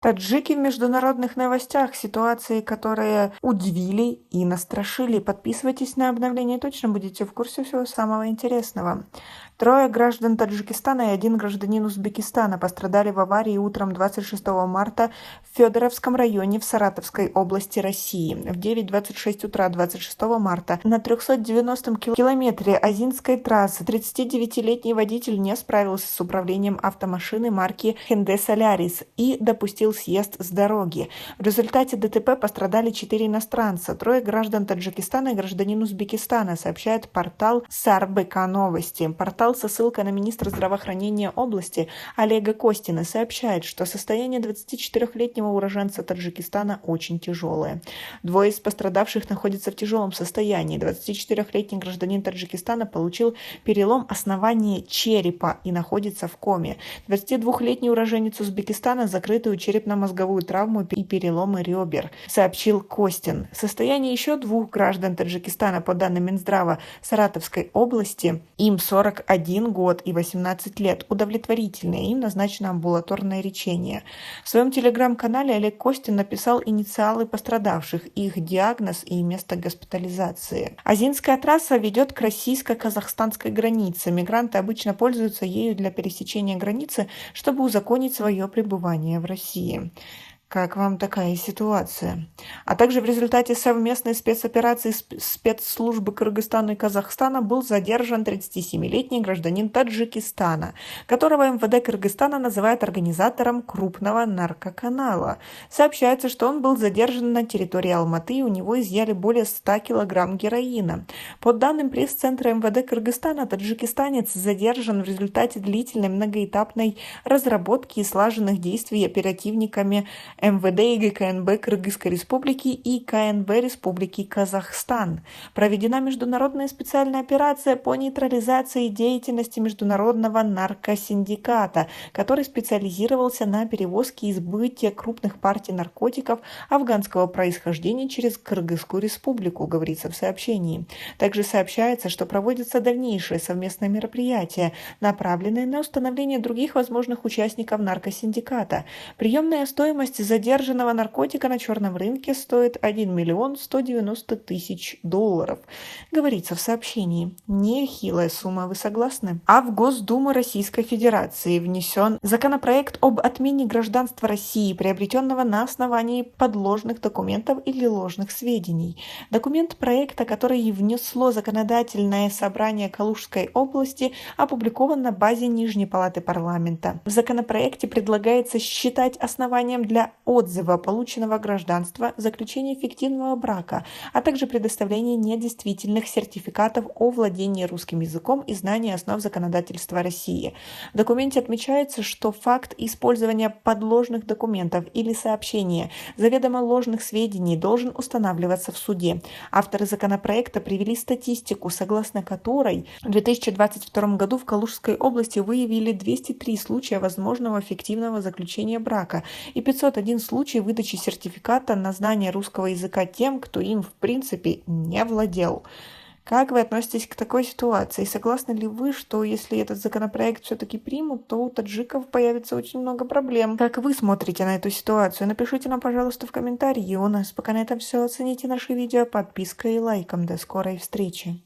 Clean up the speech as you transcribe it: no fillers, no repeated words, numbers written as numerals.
Таджики в международных новостях. Ситуации, которые удивили и настрашили. Подписывайтесь на обновления, точно будете в курсе всего самого интересного. Трое граждан Таджикистана и один гражданин Узбекистана пострадали в аварии утром 26 марта в Федоровском районе в Саратовской области России. В 9:26 утра 26 марта на 390-м километре Озинской трассы 39-летний водитель не справился с управлением автомашины марки Hyundai Solaris и допустил съезд с дороги. В результате ДТП пострадали 4 иностранца, трое граждан Таджикистана и гражданин Узбекистана, сообщает портал САР-БК Новости. Портал со ссылкой на министра здравоохранения области Олега Костина сообщает, что состояние 24-летнего уроженца Таджикистана очень тяжелое. Двое из пострадавших находятся в тяжелом состоянии. 24-летний гражданин Таджикистана получил перелом основания черепа и находится в коме. 22-летний уроженец Узбекистана закрытую черепно-мозговую травму и переломы ребер, сообщил Костин. Состояние еще двух граждан Таджикистана, по данным Минздрава Саратовской области, им 41 год и 18 лет, удовлетворительное, им назначено амбулаторное лечение. В своем телеграм-канале Олег Костин написал инициалы пострадавших, их диагноз и место госпитализации. Озинская трасса ведет к российско-казахстанской границе. Мигранты обычно пользуются ею для пересечения границы, чтобы узаконить свое пребывание в России. Как вам такая ситуация? А также в результате совместной спецоперации спецслужбы Кыргызстана и Казахстана был задержан 37-летний гражданин Таджикистана, которого МВД Кыргызстана называет организатором крупного наркоканала. Сообщается, что он был задержан на территории Алматы, и у него изъяли более 100 килограмм героина. По данным пресс-центра МВД Кыргызстана, таджикистанец задержан в результате длительной многоэтапной разработки и слаженных действий оперативниками МВД и ГКНБ Кыргызской Республики и КНБ Республики Казахстан. Проведена международная специальная операция по нейтрализации деятельности международного наркосиндиката, который специализировался на перевозке и сбытии крупных партий наркотиков афганского происхождения через Кыргызскую Республику, говорится в сообщении. Также сообщается, что проводятся дальнейшие совместные мероприятия, направленные на установление других возможных участников наркосиндиката. Приемная стоимость задержанного наркотика на черном рынке стоит 1 миллион 190 тысяч долларов. Говорится в сообщении. Нехилая сумма, вы согласны? А в Госдуму Российской Федерации внесен законопроект об отмене гражданства России, приобретенного на основании подложных документов или ложных сведений. Документ проекта, который внесло Законодательное собрание Калужской области, опубликован на базе Нижней палаты парламента. В законопроекте предлагается считать основанием для отзыва полученного гражданства заключение фиктивного брака, а также предоставление недействительных сертификатов о владении русским языком и знании основ законодательства России. В документе отмечается, что факт использования подложных документов или сообщения заведомо ложных сведений должен устанавливаться в суде. Авторы законопроекта привели статистику, согласно которой в 2022 году в Калужской области выявили 203 случая возможного фиктивного заключения брака и 501 случай выдачи сертификата на знание русского языка тем, кто им в принципе не владел. Как вы относитесь к такой ситуации? Согласны ли вы, что если этот законопроект все-таки примут, то у таджиков появится очень много проблем? Как вы смотрите на эту ситуацию? Напишите нам, пожалуйста, в комментарии. У нас пока на этом все. Оцените наши видео подпиской и лайком. До скорой встречи.